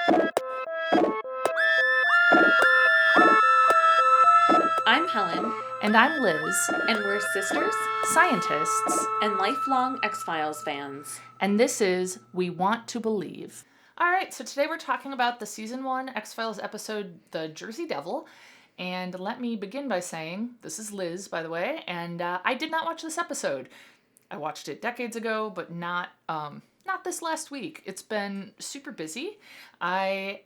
I'm Helen. And I'm Liz. And we're sisters, Scientists. and lifelong X-Files fans. And this is We Want to Believe. All right, so today we're talking about the Season 1 X-Files episode, The Jersey Devil. And let me begin by saying, this is Liz, by the way, and I did not watch this episode. I watched it decades ago, but not this last week. It's been super busy. I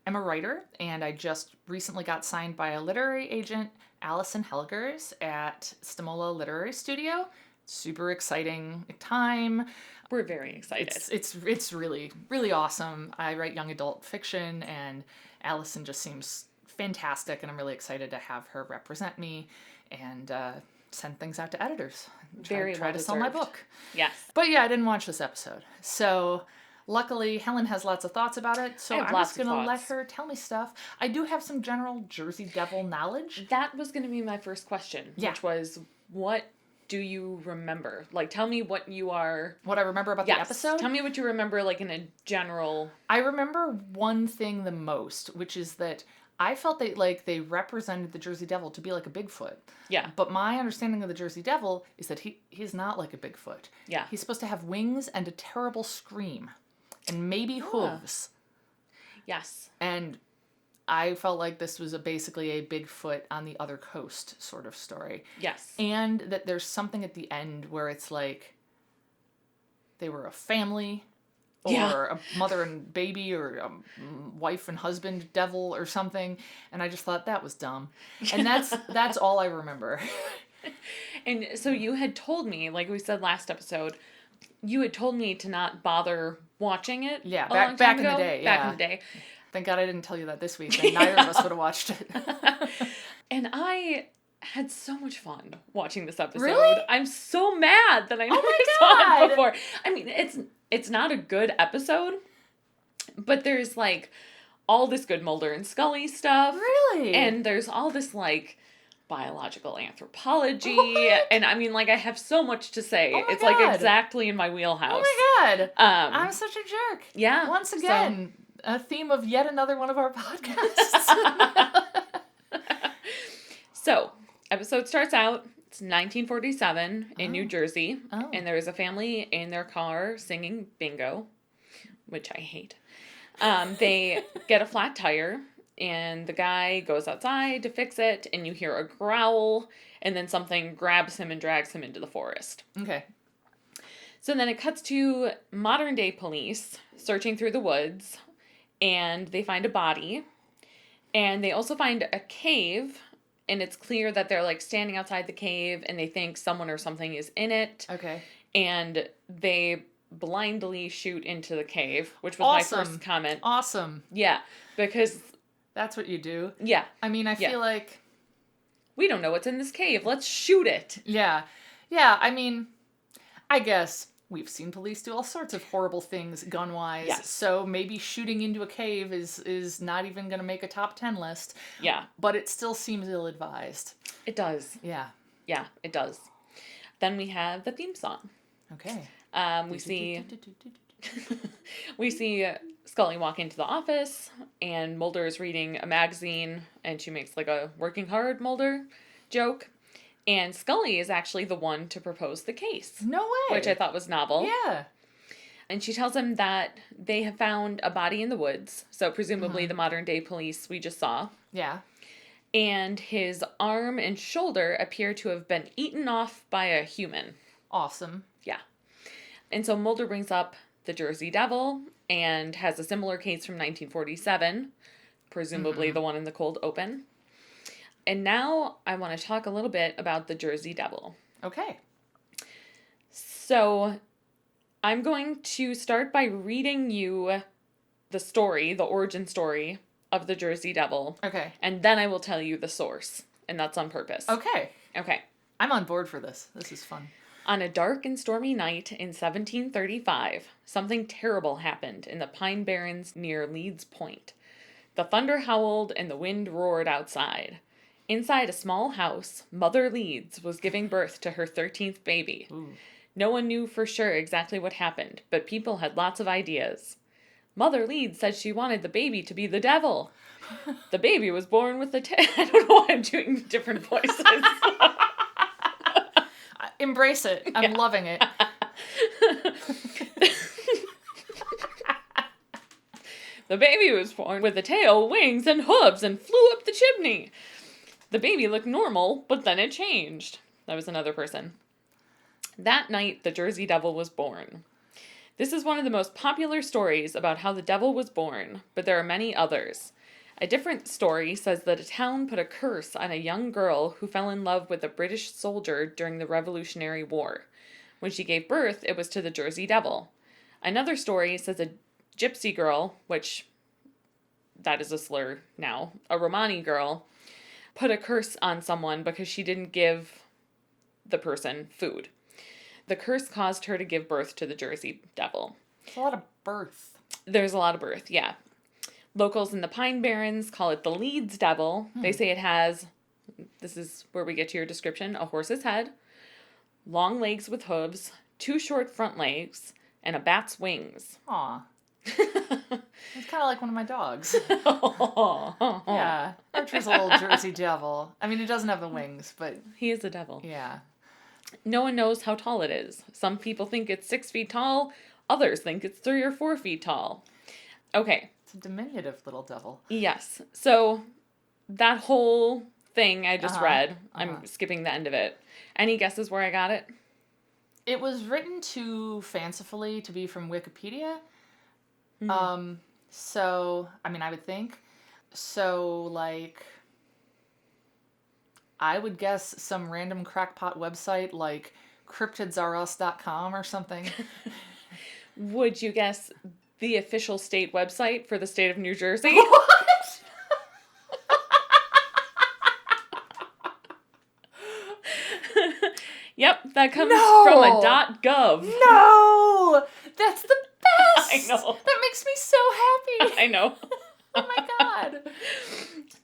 am a writer, and I just recently got signed by a literary agent, Allison Helgers, at Stamola Literary Studio. Super exciting time. We're very excited. It's really, really awesome. I write young adult fiction, and Allison just seems fantastic, and I'm really excited to have her represent me and send things out to editors. Try to sell my book. Yes. But yeah, I didn't watch this episode. So luckily, Helen has lots of thoughts about it, so I'm just going to let her tell me stuff. I do have some general Jersey Devil knowledge. That was going to be my first question, which was, what do you remember? Like, tell me what I remember about the episode? Tell me what you remember, like, in a general... I remember one thing the most, which is that I felt that, like, they represented the Jersey Devil to be like a Bigfoot. Yeah. But my understanding of the Jersey Devil is that he's not like a Bigfoot. Yeah. He's supposed to have wings and a terrible scream. And maybe hooves. Yes. And I felt like this was basically a Bigfoot on the other coast sort of story. Yes. And that there's something at the end where it's like they were a family or a mother and baby or a wife and husband devil or something. And I just thought that was dumb. And that's all I remember. And so you had told me, like we said last episode, you had told me to not bother watching it. Yeah, back in the day. Back in the day. Thank God I didn't tell you that this week. Then neither of us would have watched it. And I had so much fun watching this episode. Really? I'm so mad that I never saw it before. I mean, it's not a good episode, but there's like all this good Mulder and Scully stuff. Really? And there's all this like biological anthropology, and I mean, like, I have so much to say. It's God. Like exactly in my wheelhouse. Oh my God. I'm such a jerk. Yeah. Once again, a theme of yet another one of our podcasts. So, episode starts out, it's 1947 in New Jersey, and there is a family in their car singing bingo, which I hate. They get a flat tire, and the guy goes outside to fix it, and you hear a growl, and then something grabs him and drags him into the forest. Okay. So then it cuts to modern day police searching through the woods, and they find a body, and they also find a cave, and it's clear that they're like standing outside the cave, and they think someone or something is in it. Okay. And they blindly shoot into the cave, which was my first comment. Awesome. Yeah, because... That's what you do. Yeah. I mean, I feel like... We don't know what's in this cave. Let's shoot it. Yeah. Yeah, I mean, I guess we've seen police do all sorts of horrible things gun-wise. Yes. So maybe shooting into a cave is not even going to make a top 10 list. Yeah. But it still seems ill-advised. It does. Yeah. Yeah, it does. Then we have the theme song. Okay. We see Scully walk into the office, and Mulder is reading a magazine, and she makes like a working hard Mulder joke. And Scully is actually the one to propose the case. No way. Which I thought was novel. Yeah. And she tells him that they have found a body in the woods, so presumably the modern day police we just saw. Yeah. And his arm and shoulder appear to have been eaten off by a human. Awesome. Yeah. And so Mulder brings up the Jersey Devil and has a similar case from 1947, presumably the one in the cold open. And now I want to talk a little bit about the Jersey Devil. Okay. So I'm going to start by reading you the story, the origin story of the Jersey Devil. Okay. And then I will tell you the source. And that's on purpose. Okay. Okay. I'm on board for this. This is fun. On a dark and stormy night in 1735, something terrible happened in the Pine Barrens near Leeds Point. The thunder howled and the wind roared outside. Inside a small house, Mother Leeds was giving birth to her 13th baby. Ooh. No one knew for sure exactly what happened, but people had lots of ideas. Mother Leeds said she wanted the baby to be the devil. The baby was born with the I don't know why I'm doing different voices. Embrace it. I'm loving it. The baby was born with a tail, wings, and hooves and flew up the chimney. The baby looked normal, but then it changed. That was another person. That night, the Jersey Devil was born. This is one of the most popular stories about how the devil was born, but there are many others. A different story says that a town put a curse on a young girl who fell in love with a British soldier during the Revolutionary War. When she gave birth, it was to the Jersey Devil. Another story says a gypsy girl, which that is a slur now, a Romani girl, put a curse on someone because she didn't give the person food. The curse caused her to give birth to the Jersey Devil. It's a lot of birth. There's a lot of birth, yeah. Locals in the Pine Barrens call it the Leeds Devil. They say it has, this is where we get to your description, a horse's head, long legs with hooves, 2 short front legs, and a bat's wings. Aw. It's kind of like one of my dogs. Yeah. Archer's a little Jersey Devil. I mean, he doesn't have the wings, but... He is a devil. Yeah. No one knows how tall it is. Some people think it's 6 feet tall. Others think it's 3 or 4 feet tall. Okay. It's a diminutive little devil. Yes. So, that whole thing I just read, I'm skipping the end of it. Any guesses where I got it? It was written too fancifully to be from Wikipedia. So, I mean, I would think. So, like, I would guess some random crackpot website like cryptidsareus.com or something. Would you guess the official state website for the state of New Jersey? What? Yep, that comes No! from a .gov. No! That's the best! I know. That makes me so happy. I know. Oh my god.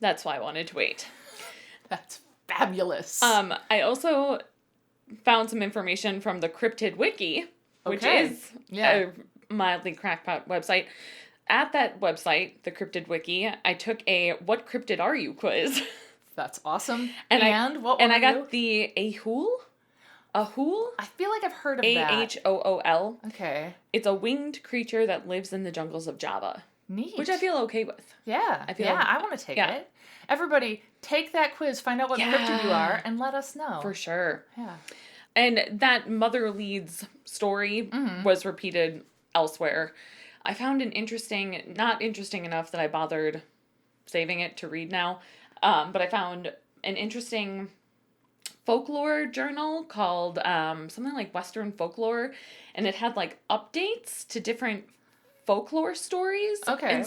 That's why I wanted to wait. That's fabulous. I also found some information from the Cryptid Wiki, which is a mildly crackpot website. At that website, the Cryptid Wiki, I took a "What cryptid are you?" quiz. That's awesome. What? And I got the Ahool. Ahool? I feel like I've heard of that. Ahool. Okay. It's a winged creature that lives in the jungles of Java. Neat. Which I feel okay with. Yeah. I want to take it. Everybody, take that quiz, find out what cryptid you are, and let us know. For sure. Yeah. And that Mother Leeds story was repeated elsewhere. I found not interesting enough that I bothered saving it to read now, but I found an interesting folklore journal called something like Western Folklore, and it had like updates to different folklore stories. Okay.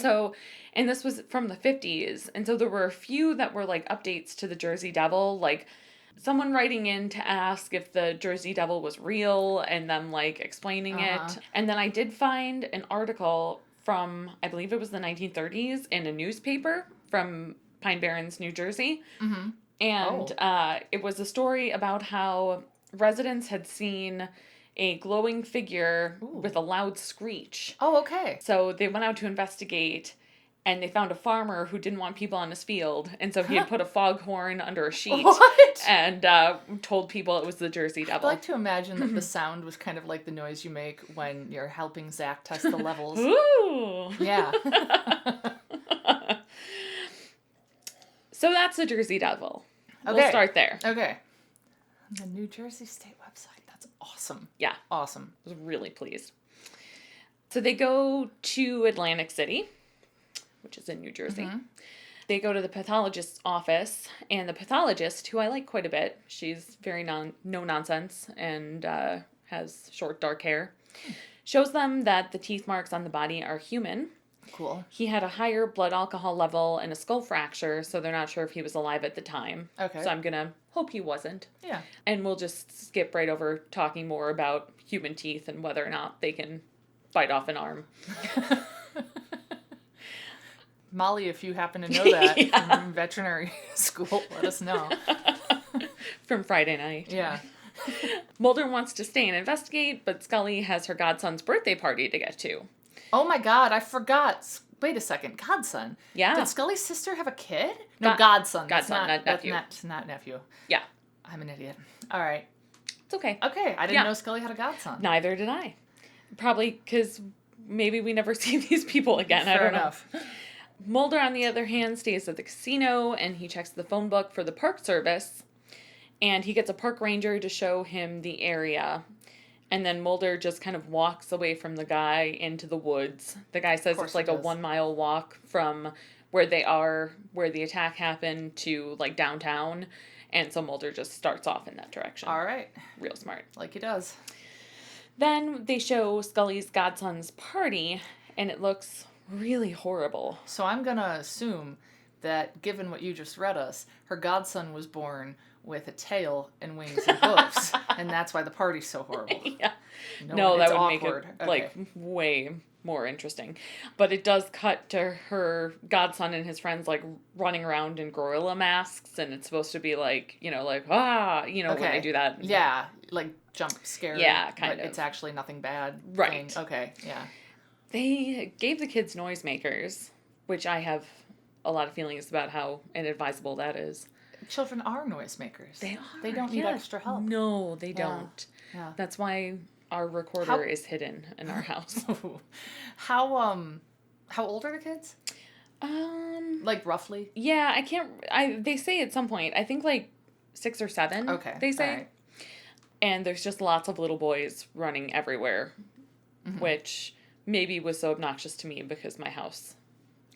And this was from the 50s, and so there were a few that were like updates to the Jersey Devil, like someone writing in to ask if the Jersey Devil was real and them like explaining it. And then I did find an article from, I believe it was the 1930s, in a newspaper from Pine Barrens, New Jersey. Mm-hmm. And it was a story about how residents had seen a glowing figure with a loud screech. Oh, okay. So they went out to investigate, and they found a farmer who didn't want people on his field, and so he had put a foghorn under a sheet and told people it was the Jersey Devil. I like to imagine that the sound was kind of like the noise you make when you're helping Zach test the levels. Ooh! Yeah. So that's the Jersey Devil. Okay. We'll start there. Okay. The New Jersey State website. That's awesome. Yeah. Awesome. I was really pleased. So they go to Atlantic City, which is in New Jersey. Mm-hmm. They go to the pathologist's office, and the pathologist, who I like quite a bit, she's very no-nonsense and has short, dark hair, shows them that the teeth marks on the body are human. Cool. He had a higher blood alcohol level and a skull fracture, so they're not sure if he was alive at the time. Okay. So I'm going to hope he wasn't. Yeah. And we'll just skip right over talking more about human teeth and whether or not they can bite off an arm. Molly, if you happen to know that from veterinary school, let us know. From Friday night. Yeah. Mulder wants to stay and investigate, but Scully has her godson's birthday party to get to. Oh my God, I forgot. Wait a second. Godson. Yeah. Did Scully's sister have a kid? No, godson. Godson, not nephew. That's not nephew. Yeah. I'm an idiot. All right. It's okay. Okay, I didn't know Scully had a godson. Neither did I. Probably because maybe we never see these people again. Fair I don't enough. know. Mulder, on the other hand, stays at the casino, and he checks the phone book for the park service, and he gets a park ranger to show him the area. And then Mulder just kind of walks away from the guy into the woods. The guy says it's like a 1 mile walk from where they are, where the attack happened, to like downtown. And so Mulder just starts off in that direction. All right. Real smart. Like he does. Then they show Scully's godson's party, and it looks really horrible. So I'm going to assume that, given what you just read us, her godson was born with a tail and wings and hooves, and that's why the party's so horrible. Yeah. No, that would awkward. Make it, like, way more interesting. But it does cut to her godson and his friends, like, running around in gorilla masks, and it's supposed to be, like, you know, like, when they do that. Yeah, like, jump scare. Yeah, kind of. But it's actually nothing bad. Right. Thing. Okay, yeah. They gave the kids noisemakers, which I have a lot of feelings about how inadvisable that is. Children are noisemakers. They are. They don't need extra help. No, they don't. Yeah. That's why our recorder is hidden in our house. How old are the kids? Like roughly? Yeah, they say at some point, I think like 6 or 7. Okay. They say. Right. And there's just lots of little boys running everywhere, which maybe was so obnoxious to me because my house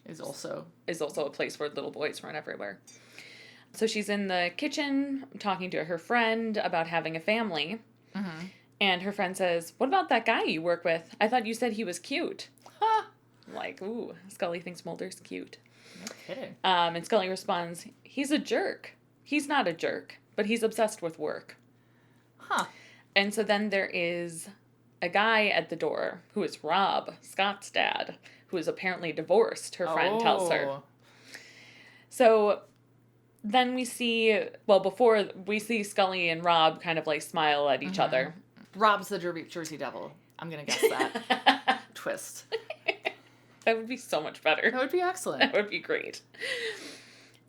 is also a place where little boys run everywhere. So she's in the kitchen talking to her friend about having a family. Mm-hmm. And her friend says, "What about that guy you work with? I thought you said he was cute." Like, ooh, Scully thinks Mulder's cute. No kidding. And Scully responds, "He's a jerk. He's not a jerk, but he's obsessed with work." Huh. And so then there is a guy at the door who is Rob, Scott's dad, who is apparently divorced, her friend tells her. So then we see, before we see Scully and Rob kind of like smile at each other. Rob's the Jersey Devil. I'm going to guess that. Twist. That would be so much better. That would be excellent. That would be great.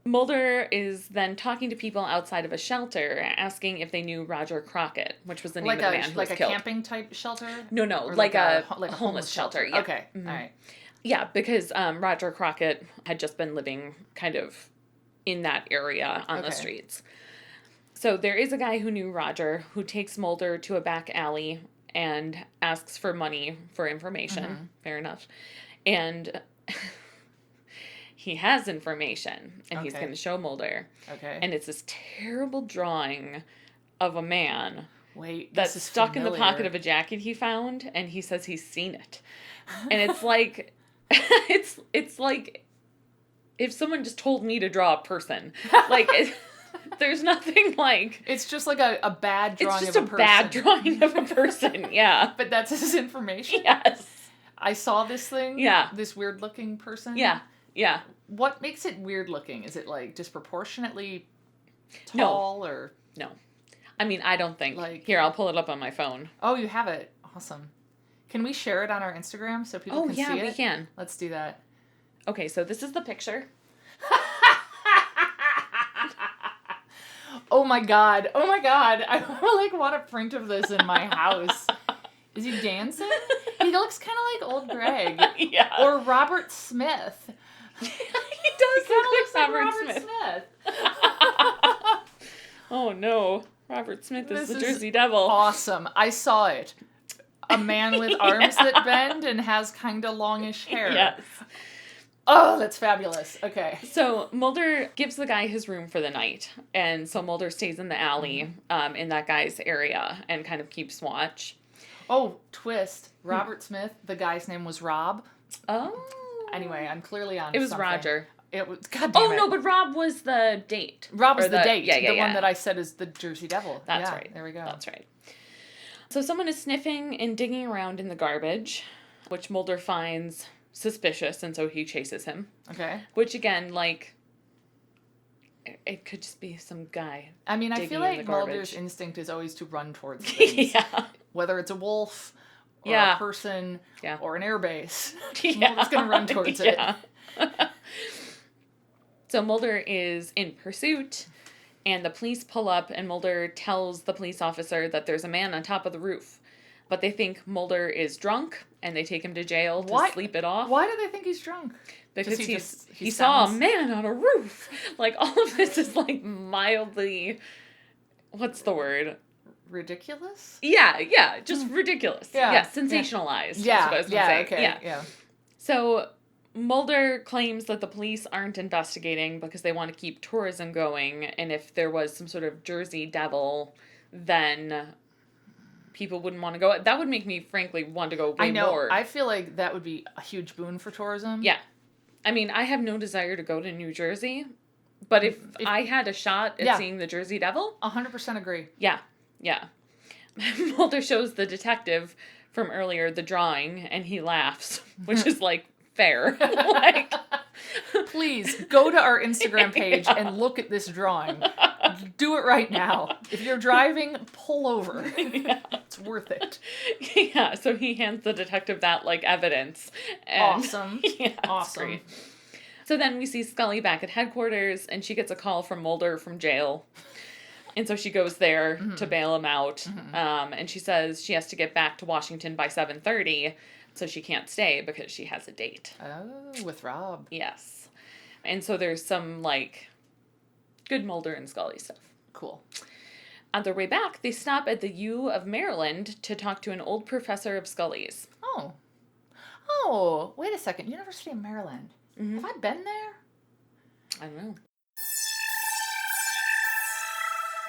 Mulder is then talking to people outside of a shelter, asking if they knew Roger Crockett, which was the name of the man who was killed. Like a camping type shelter? No, like a homeless shelter. Yeah. Okay, all right. Yeah, because Roger Crockett had just been living kind of in that area on the streets. So there is a guy who knew Roger who takes Mulder to a back alley and asks for money for information. Fair enough. And he has information, and he's going to show Mulder. Okay. And it's this terrible drawing of a man that's stuck in the pocket of a jacket he found, and he says he's seen it. And it's like, it's like if someone just told me to draw a person. Like, there's nothing like... It's just like a bad drawing of a person. It's just a bad drawing of a person, yeah. But that's his information? Yes. I saw this thing? Yeah. This weird-looking person? Yeah, yeah. What makes it weird-looking? Is it, like, disproportionately tall, or... No. I mean, I don't think... Like... Here, I'll pull it up on my phone. Oh, you have it. Awesome. Can we share it on our Instagram so people can see it? Oh, yeah, we can. Let's do that. Okay, so this is the picture. Oh my god. I want a print of this in my house. Is he dancing? He looks kind of like old Greg. Yeah. Or Robert Smith. He does look like Robert Smith. Oh no. Robert Smith is the Jersey Devil. Awesome. I saw it. A man with arms that bend and has kind of longish hair. Yes. Oh, that's fabulous. Okay. So Mulder gives the guy his room for the night. And so Mulder stays in the alley in that guy's area and kind of keeps watch. Oh, twist. Robert Smith, the guy's name was Rob. Oh. Anyway, I'm clearly on It was something. Roger. It was, God damn it. Oh, no, but Rob was the date. Rob was the date. Yeah, the one that I said is the Jersey Devil. That's right. There we go. That's right. So someone is sniffing and digging around in the garbage, which Mulder finds suspicious, and so he chases him. Okay. Which, again, like, it could just be some guy. I mean, I feel like Mulder's instinct is always to run towards things. Yeah. Whether it's a wolf or a person or an airbase. Mulder's going to run towards it. So Mulder is in pursuit, and the police pull up, and Mulder tells the police officer that there's a man on top of the roof. But they think Mulder is drunk, and they take him to jail to sleep it off. Why do they think he's drunk? Because he saw a man on a roof. Like, all of this is, like, mildly... What's the word? Ridiculous? Yeah, just ridiculous. Yeah, sensationalized. Yeah, what I was gonna say. Okay. Yeah. So Mulder claims that the police aren't investigating because they want to keep tourism going, and if there was some sort of Jersey Devil, then people wouldn't want to go. That would make me, frankly, want to go way more. I feel like that would be a huge boon for tourism. Yeah. I mean, I have no desire to go to New Jersey, but if I had a shot at seeing the Jersey Devil... 100% agree. Yeah. Mulder shows the detective from earlier the drawing, and he laughs, which is, like, fair. Like... Please, go to our Instagram page and look at this drawing. Do it right now. If you're driving, pull over. It's worth it. Yeah, so he hands the detective that, like, evidence. And, awesome. Awesome. Great. So then we see Scully back at headquarters, and she gets a call from Mulder from jail. And so she goes there to bail him out. And she says she has to get back to Washington by 7:30, so she can't stay because she has a date. Oh, with Rob. Yes. And so there's some, like, good Mulder and Scully stuff. Cool. On their way back, they stop at the U of Maryland to talk to an old professor of Scully's. Oh, wait a second. University of Maryland. Have I been there? I don't know.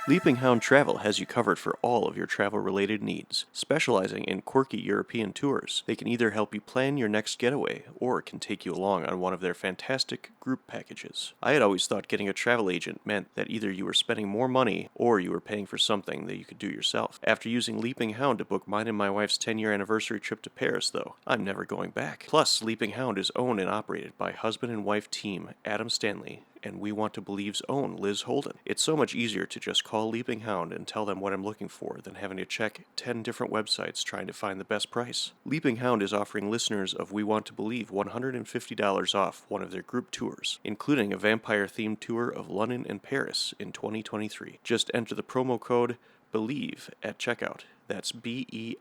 Leaping Hound Travel has you covered for all of your travel-related needs. Specializing in quirky European tours, they can either help you plan your next getaway or can take you along on one of their fantastic group packages. I had always thought getting a travel agent meant that either you were spending more money or you were paying for something that you could do yourself. After using Leaping Hound to book mine and my wife's 10-year anniversary trip to Paris, though, I'm never going back. Plus, Leaping Hound is owned and operated by husband and wife team Adam Stanley and We Want to Believe's own Liz Holden. It's so much easier to just call Leaping Hound and tell them what I'm looking for than having to check 10 different websites trying to find the best price. Leaping Hound is offering listeners of We Want to Believe $150 off one of their group tours, including a vampire-themed tour of London and Paris in 2023. Just enter the promo code BELIEVE at checkout. That's BELIEVE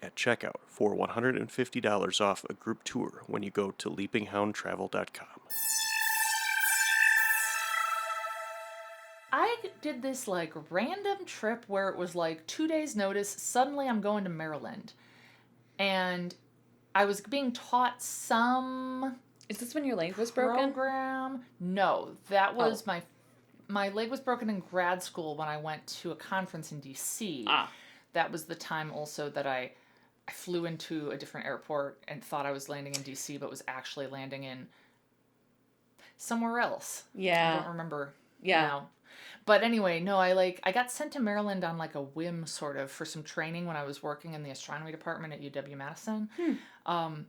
at checkout for $150 off a group tour when you go to leapinghoundtravel.com. I did this, like, random trip where it was, like, 2 days' notice. Suddenly I'm going to Maryland. And I was being taught some... Is this when your leg was broken? Program. No, that was my leg was broken in grad school when I went to a conference in D.C. That was the time also that I flew into a different airport and thought I was landing in D.C., but was actually landing in somewhere else. Yeah. I don't remember now. But anyway, no, I got sent to Maryland on, like, a whim, sort of, for some training when I was working in the astronomy department at UW-Madison. That's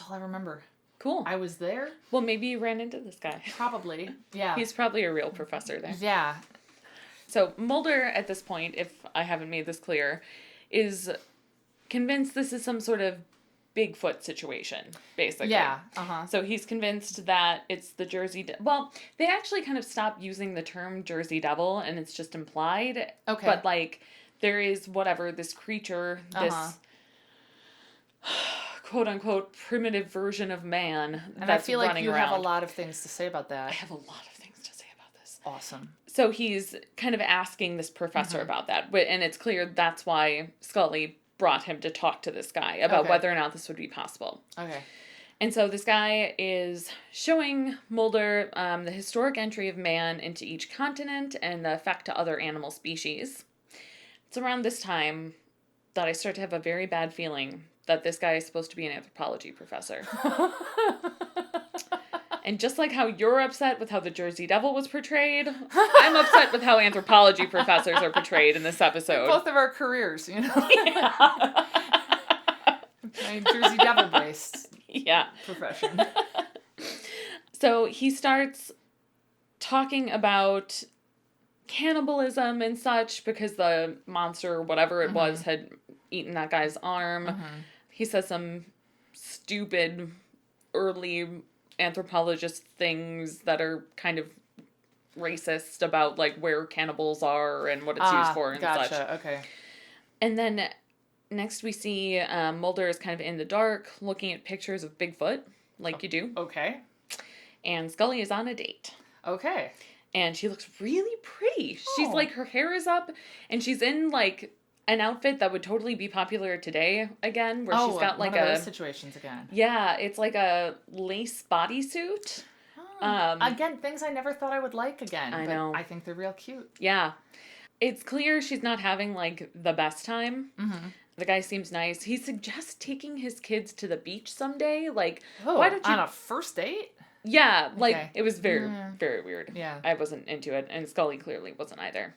all I remember. Cool. I was there. Well, maybe you ran into this guy. Probably, yeah. He's probably a real professor there. Yeah. So Mulder, at this point, if I haven't made this clear, is convinced this is some sort of Bigfoot situation, basically. Yeah, So he's convinced that it's the Jersey... Well, they actually kind of stopped using the term Jersey Devil, and it's just implied. Okay. But, like, there is whatever, this creature, this... quote-unquote primitive version of man that's running around. And I feel like you have a lot of things to say about that. I have a lot of things to say about this. Awesome. So he's kind of asking this professor about that. And it's clear that's why Scully brought him to talk to this guy about whether or not this would be possible. Okay. And so this guy is showing Mulder the historic entry of man into each continent and the effect to other animal species. It's around this time that I start to have a very bad feeling that this guy is supposed to be an anthropology professor. And just like how you're upset with how the Jersey Devil was portrayed, I'm upset with how anthropology professors are portrayed in this episode. Both of our careers, you know? Yeah. My Jersey Devil-based profession. So he starts talking about cannibalism and such because the monster or whatever it was had eaten that guy's arm. He says some stupid early anthropologist things that are kind of racist about like where cannibals are and what it's used for and such. Okay. And then next we see Mulder is kind of in the dark looking at pictures of Bigfoot, like you do. Okay. And Scully is on a date. Okay. And she looks really pretty. She's like, her hair is up and she's in like an outfit that would totally be popular today again, where she's got like one of those situations again. Yeah, it's like a lace bodysuit. Again, things I never thought I would like again. I know. I think they're real cute. Yeah. It's clear she's not having like the best time. The guy seems nice. He suggests taking his kids to the beach someday. Like, why don't you... On a first date? Yeah, like, it was very, very weird. Yeah. I wasn't into it, and Scully clearly wasn't either.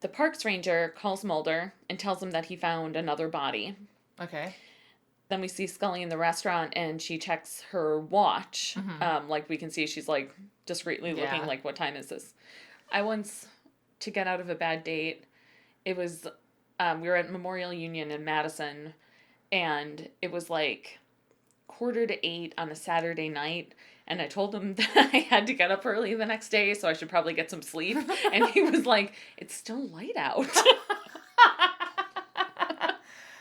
The parks ranger calls Mulder and tells him that he found another body. Okay. Then we see Scully in the restaurant, and she checks her watch. Like, we can see she's, like, discreetly looking, like, what time is this? I once, to get out of a bad date, it was, we were at Memorial Union in Madison, and it was, like, 7:45 on a Saturday night, and I told him that I had to get up early the next day, so I should probably get some sleep, and he was like, it's still light out.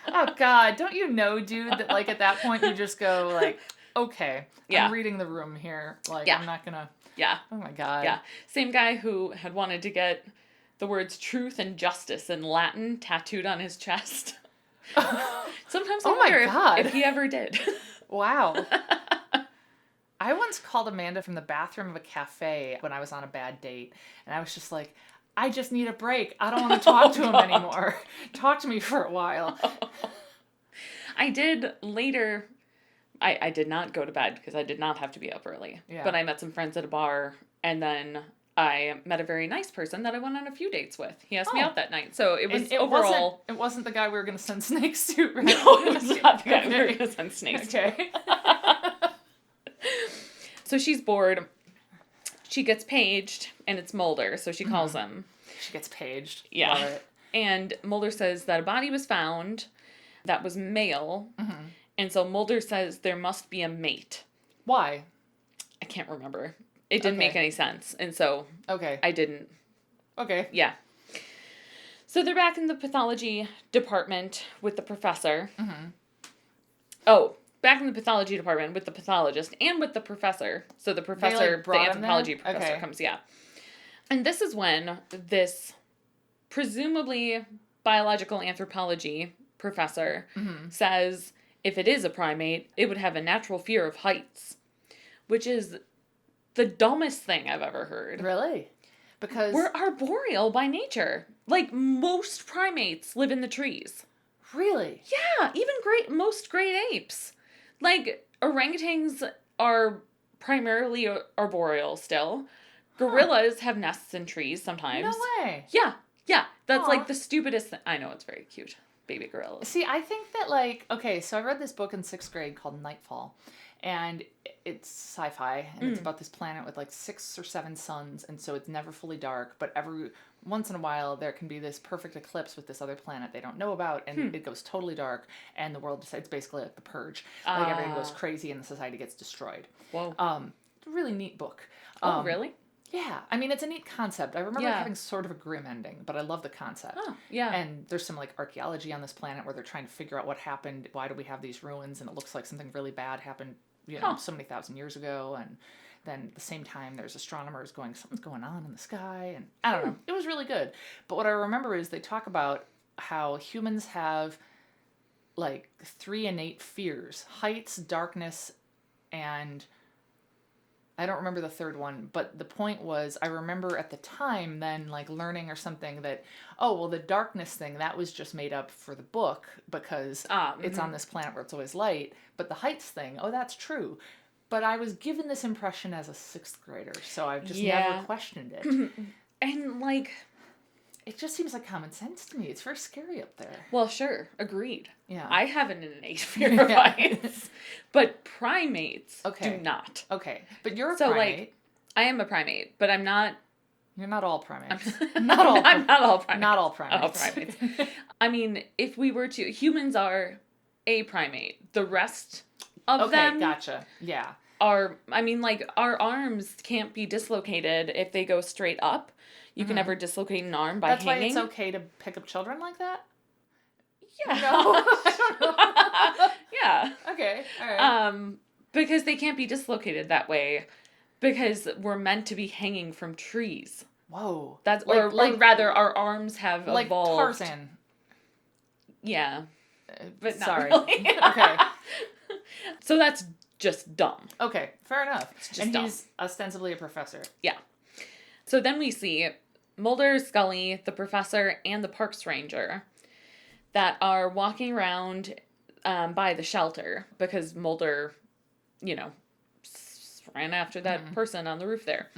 Oh, God. Don't you know, dude, that, like, at that point you just go, like, okay, I'm reading the room here. Like, I'm not gonna... Yeah. Oh, my God. Yeah. Same guy who had wanted to get the words truth and justice in Latin tattooed on his chest. Sometimes I wonder if he ever did. Wow. I once called Amanda from the bathroom of a cafe when I was on a bad date, and I was just like, I just need a break. I don't want to talk to him anymore. Talk to me for a while. I did later. I did not go to bed because I did not have to be up early. Yeah. But I met some friends at a bar, and then I met a very nice person that I went on a few dates with. He asked me out that night. So it was overall... It wasn't the guy we were going to send snakes to, right? No, it was not the guy we were going to send snakes to. Okay. So she's bored. She gets paged, and it's Mulder, so she calls him. She gets paged. Yeah. Love it. And Mulder says that a body was found that was male, and so Mulder says there must be a mate. Why? I can't remember. It didn't make any sense, and so I didn't. Okay. Yeah. So they're back in the pathology department with the professor. Oh, back in the pathology department with the pathologist and with the professor. So the professor, the anthropology professor comes, And this is when this presumably biological anthropology professor says if it is a primate, it would have a natural fear of heights, which is the dumbest thing I've ever heard. Really? Because we're arboreal by nature. Like, most primates live in the trees. Really? Yeah, even most great apes. Like, orangutans are primarily arboreal still. Gorillas have nests in trees sometimes. No way. Yeah. That's like the stupidest thing. I know, it's very cute. Baby gorillas. See, I think that, like, okay, so I read this book in 6th grade called Nightfall. And it's sci-fi, and it's about this planet with like 6 or 7 suns, and so it's never fully dark, but every once in a while there can be this perfect eclipse with this other planet they don't know about, and it goes totally dark, and the world decides basically like the purge. Like everything goes crazy and the society gets destroyed. Whoa. It's a really neat book. Oh, really? Yeah. I mean, it's a neat concept. I remember having sort of a grim ending, but I love the concept. Oh, yeah. And there's some like archaeology on this planet where they're trying to figure out what happened, why do we have these ruins, and it looks like something really bad happened so many thousand years ago, and then at the same time there's astronomers going, something's going on in the sky, and I don't know. It was really good. But what I remember is they talk about how humans have like 3 innate fears: heights, darkness, and I don't remember the third one, but the point was, I remember at the time then, like, learning or something that, oh, well, the darkness thing, that was just made up for the book because it's on this planet where it's always light. But the heights thing, oh, that's true. But I was given this impression as a 6th grader, so I've just never questioned it. And, like... It just seems like common sense to me. It's very scary up there. Well, sure. Agreed. Yeah. I have an innate fear of heights. But primates do not. Okay. But you're a primate. Primate. Like, I am a primate, but I'm not You're not all primates. Not all. I'm not all primates. Not all primates. All primates. I mean, if we were to, humans are a primate. The rest of them. Okay, gotcha. Yeah. Are, I mean, like, our arms can't be dislocated if they go straight up. You can never dislocate an arm by hanging. That's why it's okay to pick up children like that? Yeah. No, I don't know. Yeah. Okay, all right. Because they can't be dislocated that way. Because we're meant to be hanging from trees. Whoa. That's or rather, our arms have like evolved. Tarzan. Yeah. But not sorry. really. Okay. So that's just dumb. Okay, fair enough. Just dumb. He's ostensibly a professor. Yeah. So then we see Mulder, Scully, the professor, and the parks ranger that are walking around by the shelter because Mulder, ran after that person on the roof there.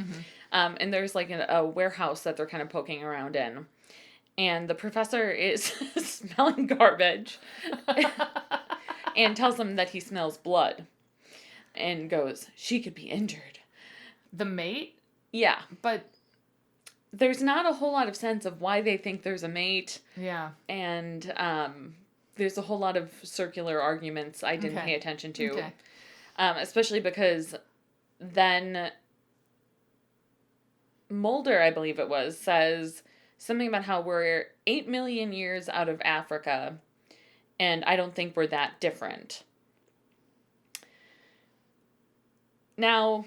And there's like a warehouse that they're kind of poking around in. And the professor is smelling garbage and tells them that he smells blood and goes, she could be injured. The mate? Yeah. But there's not a whole lot of sense of why they think there's a mate. Yeah. And there's a whole lot of circular arguments I didn't pay attention to. Okay. Especially because then Mulder, I believe it was, says something about how we're 8 million years out of Africa, and I don't think we're that different. Now,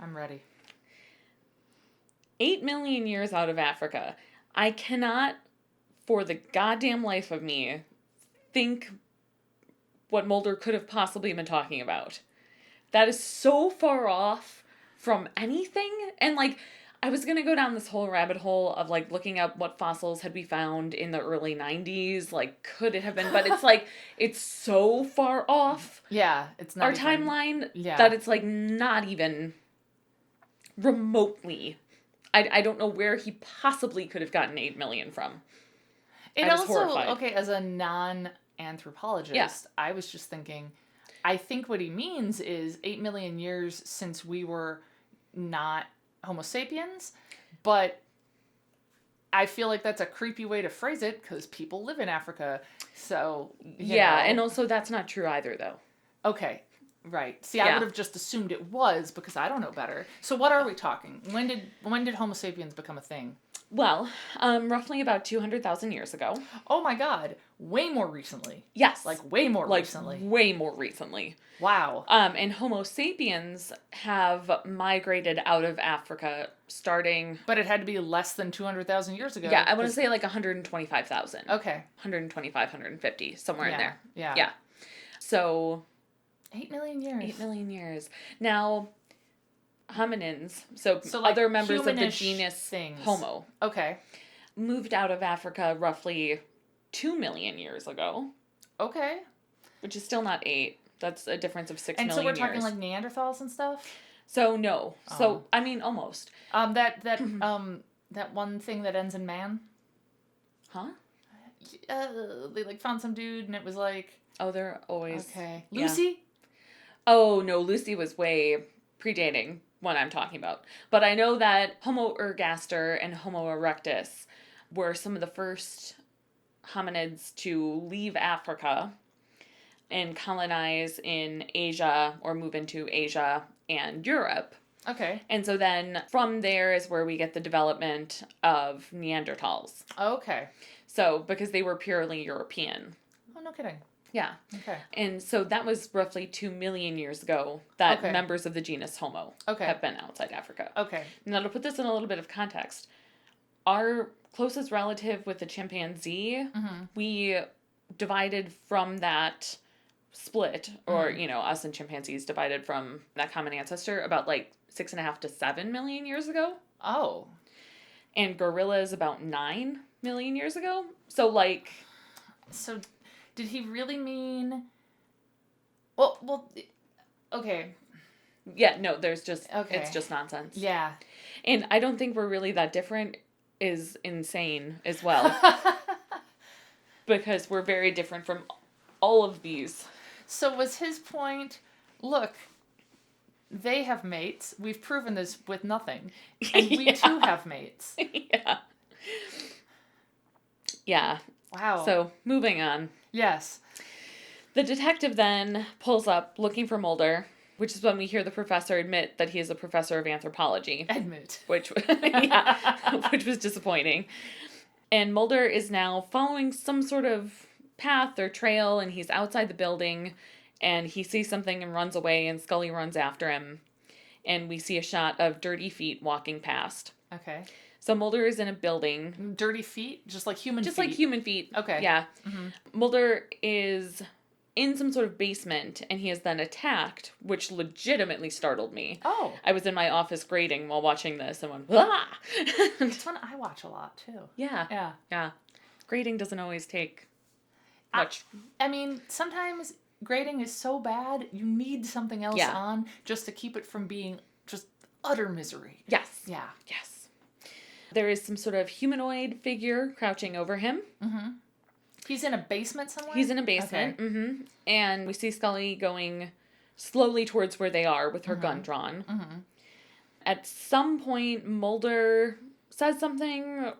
I'm ready. 8 million years out of Africa. I cannot, for the goddamn life of me, think what Mulder could have possibly been talking about. That is so far off from anything. And, like, I was going to go down this whole rabbit hole of, like, looking up what fossils had we found in the early 90s. Like, could it have been? But it's, like, it's so far off. Yeah, it's not our even, timeline that it's, like, not even remotely. I don't know where he possibly could have gotten 8 million from. It I was also, horrified. Okay, as a non-anthropologist, I was just thinking, I think what he means is 8 million years since we were not Homo sapiens, but I feel like that's a creepy way to phrase it because people live in Africa, so... Yeah, and also that's not true either, though. Okay, right. See, I would have just assumed it was because I don't know better. So what are we talking? When did Homo sapiens become a thing? Well, roughly about 200,000 years ago. Oh my god, way more recently. Yes. Like way more recently. Way more recently. Wow. And Homo sapiens have migrated out of Africa starting... But it had to be less than 200,000 years ago. Yeah, I want to say like 125,000. Okay. 125, 150, somewhere in there. Yeah. Yeah. So... 8 million years. 8 million years. Now... Hominins, so like other members of the genus Homo, moved out of Africa roughly 2 million years ago. Okay. Which is still not 8. That's a difference of 6 million years. And so we're talking like Neanderthals and stuff? So no. So, I mean, almost. That one thing that ends in man? Huh? They like found some dude and it was like... Oh, they're always... Okay. Lucy? Yeah. Oh, no, Lucy was way predating what I'm talking about. But I know that Homo ergaster and Homo erectus were some of the first hominids to leave Africa and colonize in Asia or move into Asia and Europe. Okay. And so then from there is where we get the development of Neanderthals. Okay. So, because they were purely European. Oh, no kidding. Yeah. Okay. And so that was roughly 2 million years ago that members of the genus Homo have been outside Africa. Okay. Now, to put this in a little bit of context, our closest relative with the chimpanzee, we divided from that split, or, us and chimpanzees divided from that common ancestor about like 6.5 to 7 million years ago. Oh. And gorillas about 9 million years ago. So, like... So... Did he really mean... Well, okay. Yeah, no, there's just... Okay. It's just nonsense. Yeah. And I don't think we're really that different is insane as well. Because we're very different from all of these. So was his point, look, they have mates. We've proven this with nothing. And we too have mates. Yeah. Yeah. Wow. So, moving on. Yes. The detective then pulls up looking for Mulder, which is when we hear the professor admit that he is a professor of anthropology. Admit. Which was disappointing. And Mulder is now following some sort of path or trail, and he's outside the building, and he sees something and runs away, and Scully runs after him. And we see a shot of dirty feet walking past. Okay. So Mulder is in a building. Dirty feet? Just like human feet? Just like human feet. Okay. Yeah. Mm-hmm. Mulder is in some sort of basement, and he is then attacked, which legitimately startled me. Oh. I was in my office grading while watching this and went, ah! It's one I watch a lot, too. Yeah. Yeah. Yeah. Grading doesn't always take much. I mean, sometimes grading is so bad, you need something else on just to keep it from being just utter misery. Yes. Yeah. Yes. There is some sort of humanoid figure crouching over him. Mm-hmm. He's in a basement somewhere? He's in a basement. Okay. Mm-hmm. And we see Scully going slowly towards where they are with her gun drawn. Mm-hmm. At some point, Mulder says something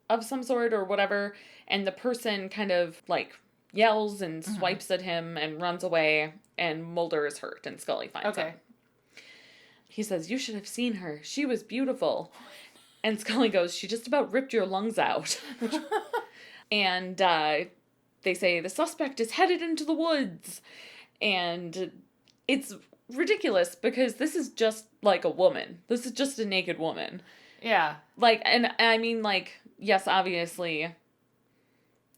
of some sort or whatever, and the person kind of, like, yells and swipes at him and runs away, and Mulder is hurt, and Scully finds him. He says, "You should have seen her. She was beautiful." And Scully goes, "She just about ripped your lungs out." And they say, "The suspect is headed into the woods." And it's ridiculous because this is just like a woman. This is just a naked woman. Yeah. Like, and I mean, like, yes, obviously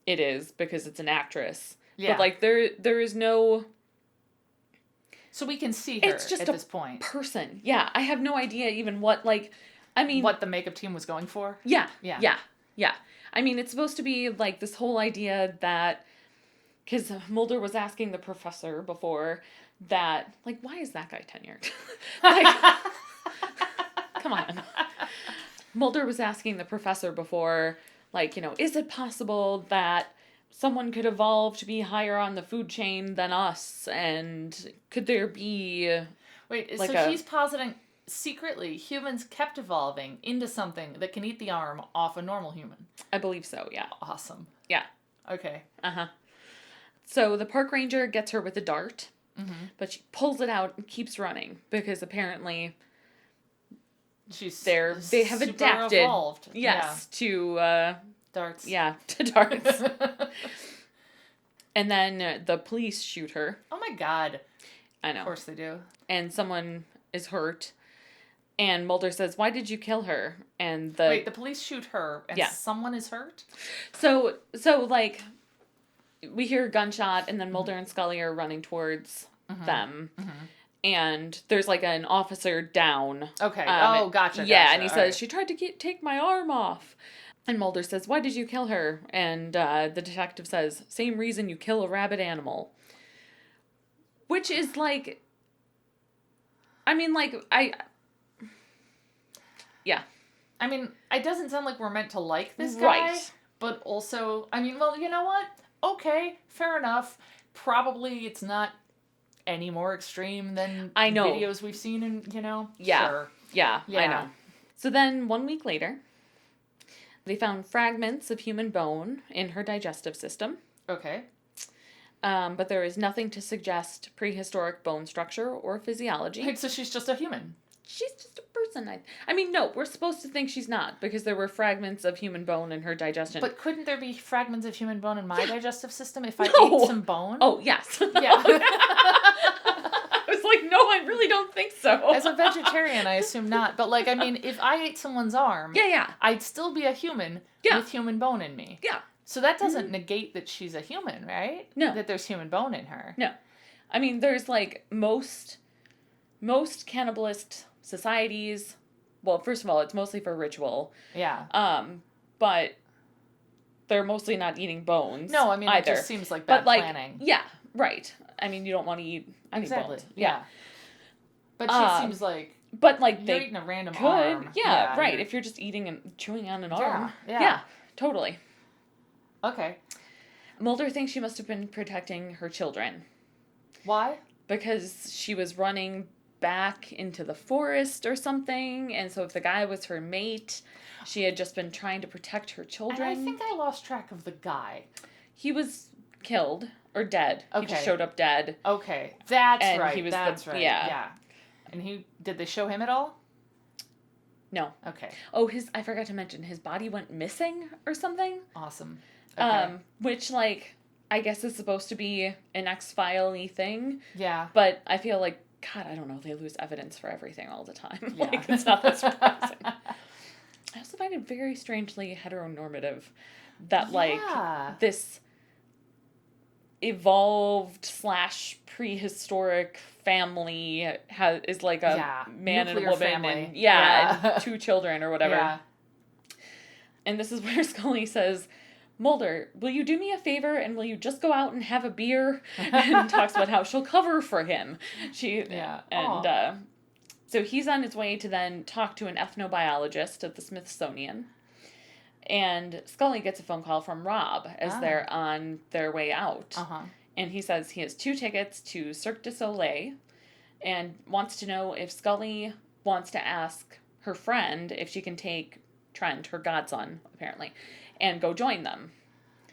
it is because it's an actress. Yeah. But, like, there is no... So we can see her it's just at this point. Person. Yeah. I have no idea even what, like... I mean... What the makeup team was going for? Yeah. Yeah. Yeah. Yeah. I mean, it's supposed to be, like, this whole idea that... Because Mulder was asking the professor before that... Like, why is that guy tenured? Like... Come on. Mulder was asking the professor before, like, you know, is it possible that someone could evolve to be higher on the food chain than us? And could there be... Wait, like so he's positing... Secretly, humans kept evolving into something that can eat the arm off a normal human. I believe so, yeah. Awesome. Yeah. Okay. Uh-huh. So the park ranger gets her with a dart, but she pulls it out and keeps running because apparently they have adapted. Evolved. Yes, to darts. Yeah, to darts. And then the police shoot her. Oh my god. I know. Of course they do. And someone is hurt. And Mulder says, "Why did you kill her?" And Wait, the police shoot her and someone is hurt? So like we hear a gunshot and then Mulder and Scully are running towards them. Mm-hmm. And there's like an officer down. Okay. Gotcha. Yeah, and he says, "She tried to take my arm off." And Mulder says, "Why did you kill her?" And the detective says, "Same reason you kill a rabid animal." Which is like... I mean, like, Yeah. I mean, it doesn't sound like we're meant to like this guy. Right. But also, I mean, well, you know what? Okay, fair enough. Probably it's not any more extreme than videos we've seen and, you know? Yeah. Sure. Yeah, I know. So then, 1 week later, they found fragments of human bone in her digestive system. Okay. But there is nothing to suggest prehistoric bone structure or physiology. Wait, so she's just a human? She's just a person. I mean, no, we're supposed to think she's not, because there were fragments of human bone in her digestion. But couldn't there be fragments of human bone in my digestive system if I ate some bone? Oh, yes. Yeah. I was like, no, I really don't think so. As a vegetarian, I assume not. But, like, I mean, if I ate someone's arm, I'd still be a human with human bone in me. Yeah. So that doesn't negate that she's a human, right? No. That there's human bone in her. No. I mean, there's, like, most cannibalist societies, well, first of all, it's mostly for ritual. Yeah. But they're mostly not eating bones. No, I mean, either. It just seems like bad planning. Yeah, right. I mean, you don't want to eat any bones. Yeah. But she seems like... But, like, you're eating a random arm. Yeah, right. If you're just eating and chewing on an arm. Yeah, totally. Okay. Mulder thinks she must have been protecting her children. Why? Because she was running back into the forest or something. And so if the guy was her mate, she had just been trying to protect her children. And I think I lost track of the guy. He was killed or dead. Okay. He just showed up dead. Okay, that's And right. he was that's the- right. yeah. Yeah. And did they show him at all? No. Okay. Oh, I forgot to mention, his body went missing or something. Awesome. Okay. Which, like, I guess is supposed to be an X-File-y thing. Yeah. But I feel like, God, I don't know, they lose evidence for everything all the time. Yeah. Like, it's not that surprising. I also find it very strangely heteronormative that, like, this evolved / prehistoric family is like a man nuclear and a woman family. and 2 children or whatever. Yeah. And this is where Scully says, Mulder, will you do me a favor and will you just go out and have a beer? And talks about how she'll cover for him. So he's on his way to then talk to an ethnobiologist at the Smithsonian. And Scully gets a phone call from Rob as they're on their way out. Uh-huh. And he says he has 2 tickets to Cirque du Soleil and wants to know if Scully wants to ask her friend if she can take Trent, her godson, apparently, and go join them.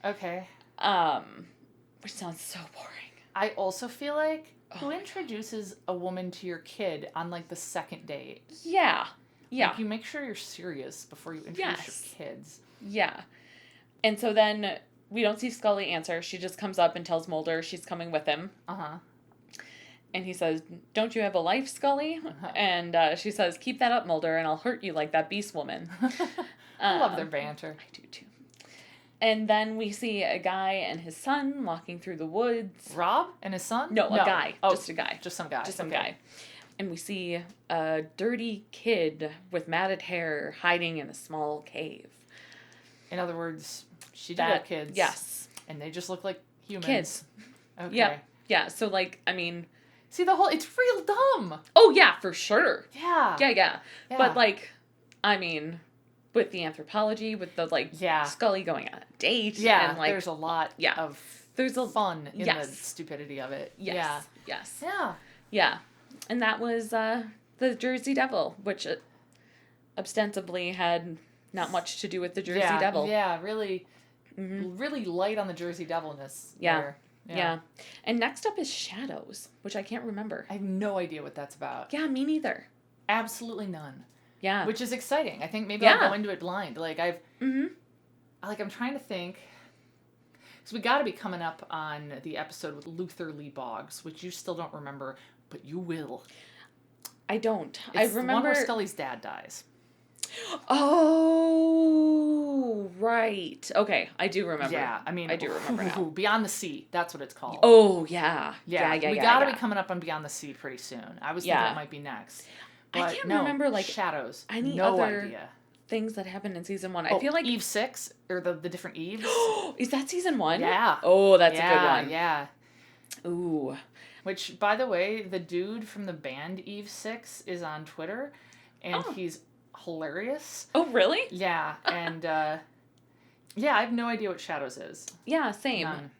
Okay. Which sounds so boring. I also feel like, who introduces a woman to your kid on, like, the second date? Yeah. Yeah. Like, you make sure you're serious before you introduce your kids. Yeah. And so then we don't see Scully answer. She just comes up and tells Mulder she's coming with him. Uh-huh. And he says, don't you have a life, Scully? Uh-huh. And she says, keep that up, Mulder, and I'll hurt you like that beast woman. I love their banter. I do, too. And then we see a guy and his son walking through the woods. Rob and his son? No, a guy. Oh, just a guy. Just some guy. Just some guy. And we see a dirty kid with matted hair hiding in a small cave. In other words, she did have kids. Yes. And they just look like humans. Kids. Okay. Yeah. Yeah. So, like, I mean... See, it's real dumb. Oh, yeah, for sure. Yeah. Yeah. But, like, I mean... With the anthropology, with the, like, Scully going on a date. Yeah, and, like, there's a lot of fun in the stupidity of it. Yes. Yeah. Yeah. And that was the Jersey Devil, which ostensibly had not much to do with the Jersey Devil. Yeah, really, really light on the Jersey Devilness. Yeah. Yeah. And next up is Shadows, which I can't remember. I have no idea what that's about. Yeah, me neither. Absolutely none. Yeah. Which is exciting. I think maybe I'll go into it blind. Like, I'm trying to think. Because we got to be coming up on the episode with Luther Lee Boggs, which you still don't remember, but you will. I don't. It's I remember. The one where Scully's dad dies. Oh, right. Okay, I do remember. Yeah, I mean, I do remember now. Beyond the Sea, that's what it's called. Oh, yeah. Yeah. We gotta be coming up on Beyond the Sea pretty soon. I was thinking it might be next. But I can't remember, like, Shadows. any no other idea. Things that happened in season 1. I feel like Eve 6 or the different Eves. Is that season 1? Yeah. Oh, that's a good one. Yeah. Ooh. Which, by the way, the dude from the band Eve 6 is on Twitter, and he's hilarious. Oh, really? Yeah, and I have no idea what Shadows is. Yeah, same. None.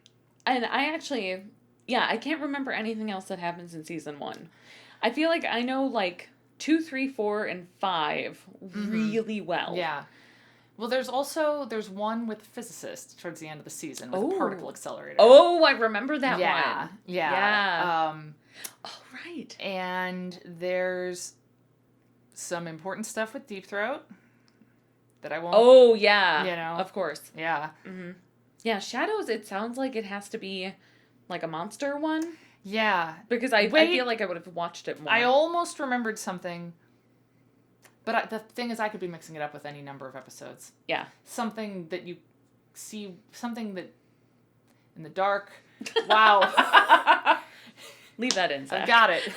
And I actually, I can't remember anything else that happens in season 1. I feel like I know, like, 2, 3, 4, and 5 really well. Yeah. Well, there's one with a physicist towards the end of the season with a particle accelerator. Oh, I remember that one. Yeah. Yeah. Oh, right. And there's some important stuff with Deep Throat that I won't... Oh, yeah. You know? Of course. Yeah. Mm-hmm. Yeah, Shadows, it sounds like it has to be, like, a monster one. Yeah. Because I feel like I would have watched it more. I almost remembered something, but the thing is I could be mixing it up with any number of episodes. Yeah. Something that you see, something that in the dark. Wow. Leave that in, Zach. I got it.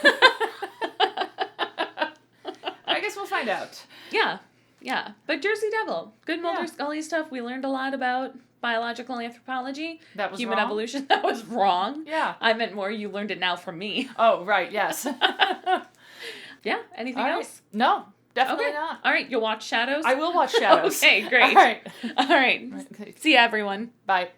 I guess we'll find out. Yeah. Yeah. But Jersey Devil. Good Mulder Scully stuff. We learned a lot about biological anthropology. That was human wrong? evolution. That was wrong. Yeah. I meant more you learned it now from me. Oh, right. Yes. Yeah. Anything else? No. Definitely not. All right. You'll watch Shadows? I will watch Shadows. Okay. Great. All right. All right. See ya, everyone. Bye.